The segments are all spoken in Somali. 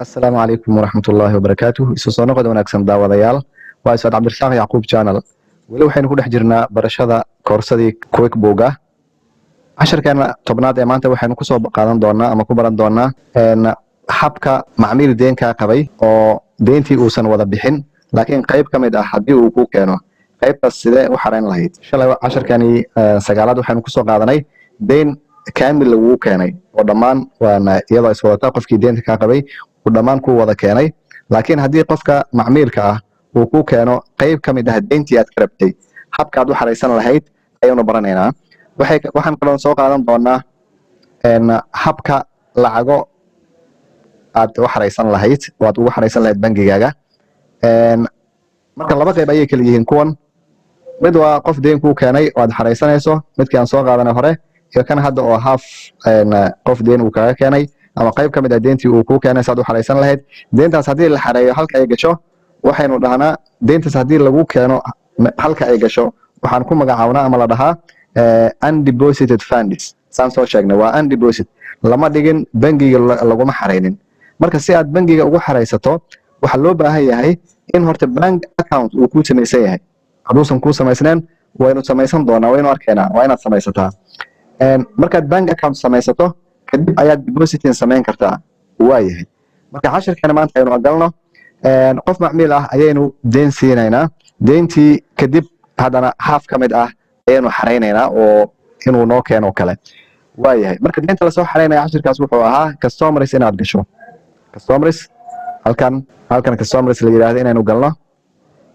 Asalaamu calaykum waraxmatullaahi wabarakaatuh. Isu soo noqod wanaagsan daawadayaal. Waa Ustaad Cabdirasaaq Yacquub Channel. Weli waxaynu ku dhex jirnaa barashada koorsadii QuickBook ah. Casharkeena tobnaad ee maanta waxaynu ku soo qaadan doonaa ama ku baran doonaa habka macmiil deen kaa qabay oo deentii uusan wada bixin laakiin qayb ka mid ah haddii uu ku keeno qaybtaas sidee u xarayn lahayd. Shalay casharkani sagaalaad waxaynu ku soo qaadanay deen kaamil lagu keenay oo dhammaan waana iyadoo is wadata qofkii deenta kaa qabay uu dhammaan ku wada keenay laakiin haddii qofka macmiilka ah uu ku keeno qayb ka mid ah deentii aad ka rabtay habkaad u xaraysan lahayd ayaynu baranaynaa. Waxaan kaloo soo qaadan doonaa habka lacago aad u xaraysan lahayd oo aad ugu xaraysan lahayd bangigaaga. Marka laba qayb ayay kala yihiin kuwan. Mid waa qof deen kuu keenay oo aad xaraysanayso midkii aan soo qaadanay hore iyo kan hadda oo half qof deen uu kaga keenay ama qayb ka mid ah deentii uu kuu keenay saad u xaraysan lahayd. Deentaas haddii la xareeyo halka ay gasho waxaynu dhahnaa deentaas haddii lagu keeno halka ay gasho waxaan ku magacaabnaa ama la dhahaa undeposited funds. Saan soo sheegnay waa undeposit, lama dhigin bangiga laguma xaraynin. Marka si aad bangiga ugu xaraysato waxa loo baahan yahay in horta bank account uu ku samaysan yahay. Hadduusan ku samaysneen waynu samaysan doonaa, waynu arkaynaa, waa inaad samaysataa. Markaad bank account samaysato kadib ayaad depositing samayn kartaa. Waayahay marka casharkeena maanta aynu galno qof macmiil ah ayaynu deen siinaynaa. Deentii kadib haddana half ka mid ah ayaynu xaraynaynaa oo inuu noo keeno kale. Waayahay marka deenta lasoo xaraynaya casharkaas wuxuu ahaa customers inaad gasho. Customers halkan customers la yiraahdo inaynu galno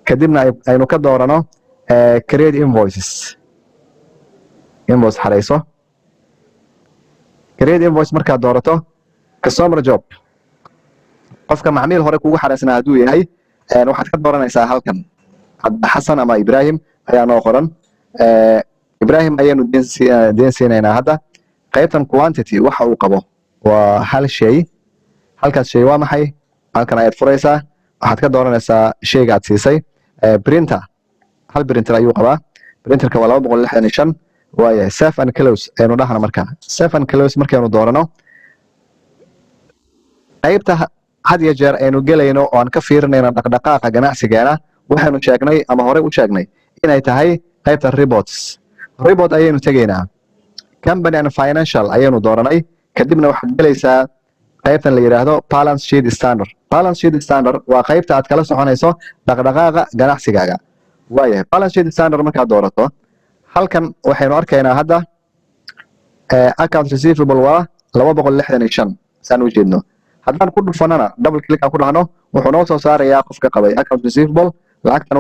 kadibna aynu ka doorano create invoices. Invoice xarayso. Create invoice markaad doorato customer job qofka macmiil hore kugu xaraysnaa hadduu yahay waxaad ka dooranaysaa halkan Xasan ama Ibrahim ayaa noo qoran. Ibrahim ayaynu deen siinaynaa hadda. Qaybtan quantity waxa uu qabo waa hal shay. Halkaas shay waa maxay? Halkan ayaad furaysaa waxaad ka dooranaysaa shayga aad siisay. Printer hal printer ayuu qabaa. Printerka waa 265. waayahay safe and close aynu dhahna markaa safe and close markaynu doorano qaybta had iyo jeer aynu gelayno oo aan ka fiirinayno dhaqdhaqaaqa ganacsigeena waxaynu sheegnay ama hore u sheegnay inay tahay qaybta reports. Report ayaynu tegaynaa. Company and financial ayaynu dooranay kadibna waxaad gelaysaa qaybtan la yiraahdo balance sheet standard. Balance sheet standard waa qaybta aad kala soconayso dhaqdhaqaaqa ganacsigaaga. waayahay balance sheet standard markaad doorato halkan waxaynu arkaynaa hadda account receivable waa 265 saan u jeedno. haddaan ku dhufanana double click aan ku dhahno wuxuu noo soo saarayaa qofka qabay account receivable. lacagtan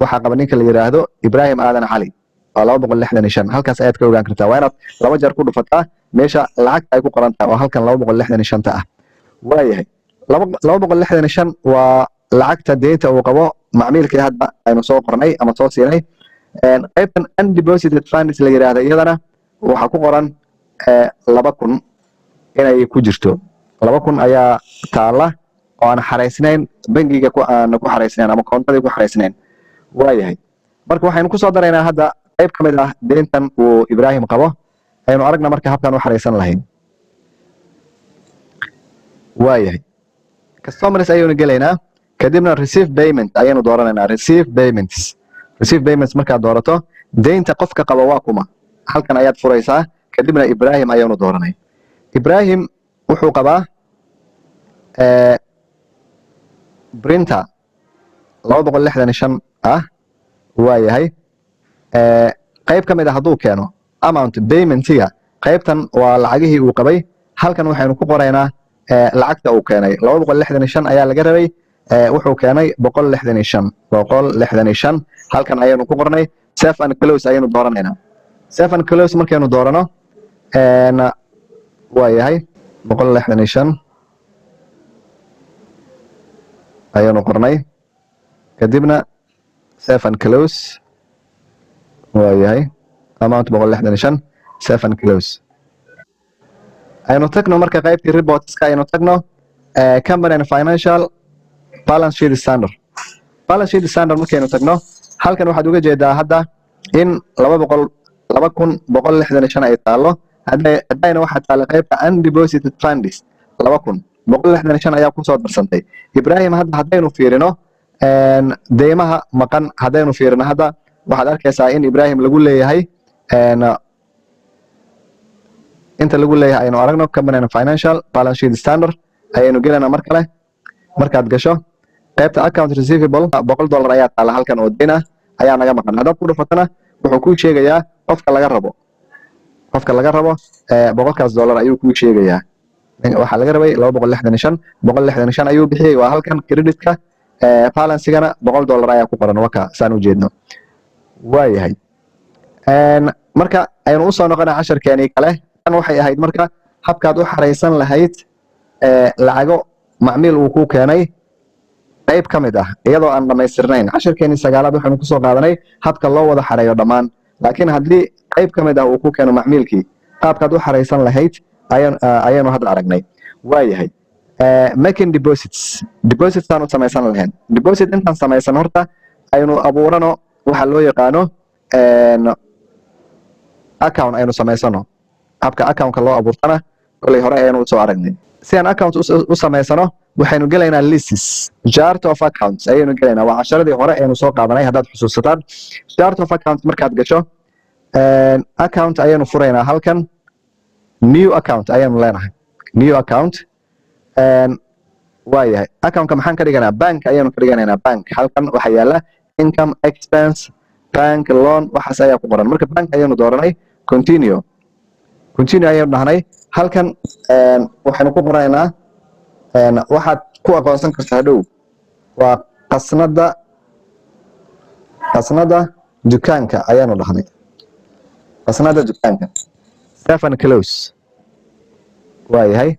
waxaa qaba ninka la yiraahdo Ibrahim Aadan Cali waa 265. halkaas ayaad ka ogaan kartaa. waa inaad laba jeer ku dhufataa meesha lacagta ay ku qoran tahay oo halkan 265 ta ah. waayahay 265 waa lacagta deenta uu qabo macmiilkii hadda aynu soo qornay ama soo siinay. qaybtan undeposited funds la yiraahdo iyadana waxa ku qoran 2000 inay ku jirto. 2000 ayaa taala oo aan xaraysnayn bangiga aan ku xaraysnayn ama koontadii ku xaraysnayn. waayahay marka waxaynu ku soo daraynaa hadda qayb ka mid ah deentan uu Ibrahim qabo aynu aragna marka habkan u xaraysan lahayn. waayahay customers ayaynu gelaynaa kadibna receive payment ayaynu dooranaynaa. receive payments markaad doorato deynta qofka qaba waa kuma halkan ayaad furaysaa kadibna Ibrahim ayaynu dooranay. Ibrahim wuxuu qabaa printer 265 ah. waayahay qayb ka mid ah hadduu keeno amount paymentiga qaybtan waa lacagihii uu qabay. halkan waxaynu ku qoraynaa lacagta uu keenay 265 ayaa laga rabay. wuxuu keenay 165. halkan ayaynu ku qornay safe and close ayaynu dooranaynaa. safe and close markaynu doorano waayahay 165 ayaynu qornay kadibna safe and close. waayahay amount 165 safe and close. aynu tagno marka qaybtii reportska aynu tagno company and financial balance sheet standard. balance sheet standard markaynu tagno halkan waxaad uga jeedaa hadda in 2165 ay taalo. haddayna waxaa taala qaybta undeposited funds 2,000 165 ayaa ku soo darsantay. Ibrahim hadda haddaynu fiirino deymaha maqan haddaynu fiirino hadda waxaad arkaysaa in Ibrahim lagu leeyahay inta lagu leeyahay aynu aragno company and financial balance sheet standard ayaynu gelinaa mar kale. markaad gasho qaybta account receivable $100 ayaa taala halkan oo deyn ah ayaa naga maqan. haddaad ku dhufatana wuxuu kuu sheegayaa qofka laga rabo $100 ayuu kuu sheegayaa. waxaa laga rabay 265 ayuu bixiyey waa halkan creditka balansigana $100 ayaa ku qoran waka saan u jeedno. waayahay marka aynu u soo noqonaa casharkeeni kale tan waxay ahayd marka habkaad u xaraysan lahayd lacago macmiil uu ku keenay qayb ka mid ah iyadoo aan dhamaystirnayn. casharkeeni 9aad waxaanu ku soo qaadanay habka loo wada xareeyo dhammaan, laakiin haddii qayb ka mid ah uu ku keeno macmiilkii qaabkaad u xaraysan lahayd ayaanu hadda aragnay. waayahay making deposits aan u samaysan lahayn. deposit intaan samaysan horta aynu abuurano waxa loo yaqaano account aynu samaysano. habka accountka loo abuurtana kolay hore ayaynu soo aragnay. si aan account u samaysano waxaynu gelaynaa lists chart of accounts ayaynu gelaynaa. waa casharadii hore aynu soo qaadanay haddaad xusuusataan. chart of accounts markaad gasho account ayaynu furaynaa halkan new account ayaynu leenahay. new account waayahay accountka maxaan ka dhiganaa bank ayaynu ka dhiganaynaa. bank halkan waxaa yaala income expense bank loan waxaas ayaa ku qoran. marka bank ayaynu dooranay continue ayaynu dhahnay. halkan waxaynu ku qoranaynaa waxaad ku aqoonsan kartaa hadhow waa qasnada dukaanka ayaanu dhahnay. qasnada dukaanka save and close. waayahay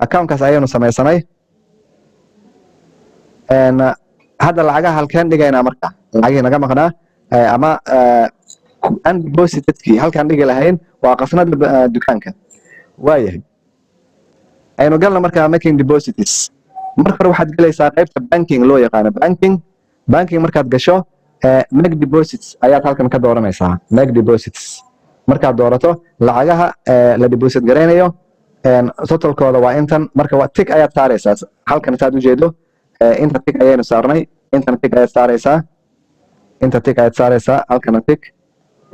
accountkaas ayaynu samaysanay. hadda lacagaha halkeen dhigaynaa marka lacagihii naga maqnaa ama undepositedkii halkaan dhigi lahayn waa qasnada dukaanka. waayahay aynu galna markaa making deposits. marka hore waxaad gelaysaa qaybta banking loo yaqaano. banking markaad gasho make deposits ayaad halkan ka dooranaysaa. make deposits markaad doorato lacagaha la deposit garaynayo totalkooda waa intan. marka waa tig ayaad saaraysaa halkan saad ujeedo inta tig ayaynu saarnay. intana tig ayaad saaraysaa. inta tig ayaad saaraysaa halkana tig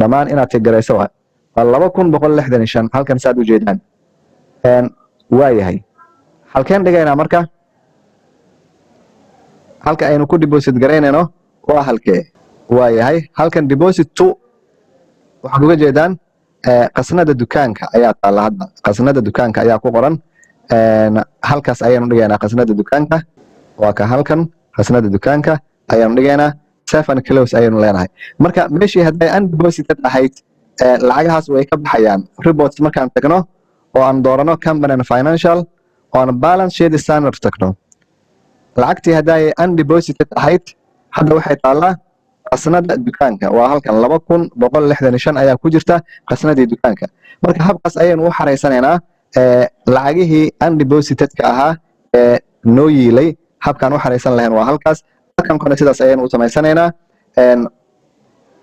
dhammaan inaad tig garayso waa 2,165 halkan saad ujeedaan. waayahay halkeen dhigaynaa marka halka aynu ku deposit garaynayno waa halkee. waayahay halkan deposit to waxaad uga jeedaan qasnada dukaanka ayaa taala. hadda qasnada dukaanka ayaa ku qoran. halkaas ayaynu dhigaynaa qasnada dukaanka. waa ka halkan qasnada dukaanka ayaanu dhigaynaa. save and close ayaynu leenahay. marka meeshii hadday undeposited ahayd lacagahaas way ka baxayaan. reports markaan tagno oo aan doorano company and financial oo aan balance sheet standard tagno lacagtii hadday undeposited ahayd hadda waxay taallaa qasnada dukaanka. waa halkan 2,165 ayaa ku jirta qasnadii dukaanka. marka habkaas ayaynu u xaraysanaynaa lacagihii undepositedka ahaa ee noo yiilay. habkaan u xaraysan lahayn waa halkaas. halkankana sidaas ayaynu u samaysanaynaa.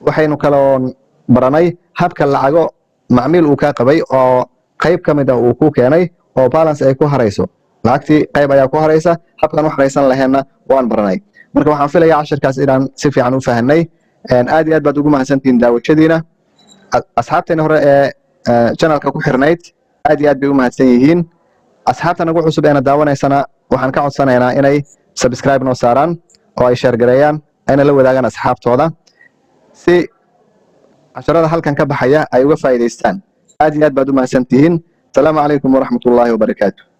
waxaynu kaloo baranay habka lacago macmiil uu kaa qabay oo qayb ka mid ah uu ku keenay oo balance ay ku harayso. lacagtii qayb ayaa ku haraysa. habkaan u xaraysan lahaynna waan baranay. marka waxaan filayaa casharkaas inaan si fiican u fahanay. aad iyo aad baad ugu mahadsantihiin daawashadiina. asxaabteena hore ee channelka ku xirnayd aad iyo aad bay u mahadsan yihiin. asxaabta nagu cusub eena daawanaysana waxaan ka codsanaynaa inay subscribe noo saaraan oo ay share gareeyaan ayna la wadaagaan asxaabtooda si casharada halkan ka baxaya ay uga faa'iidaystaan. aad iyo aad baad u mahadsantihiin. asalaamu calaykum waraxmatullaahi wabarakaatu.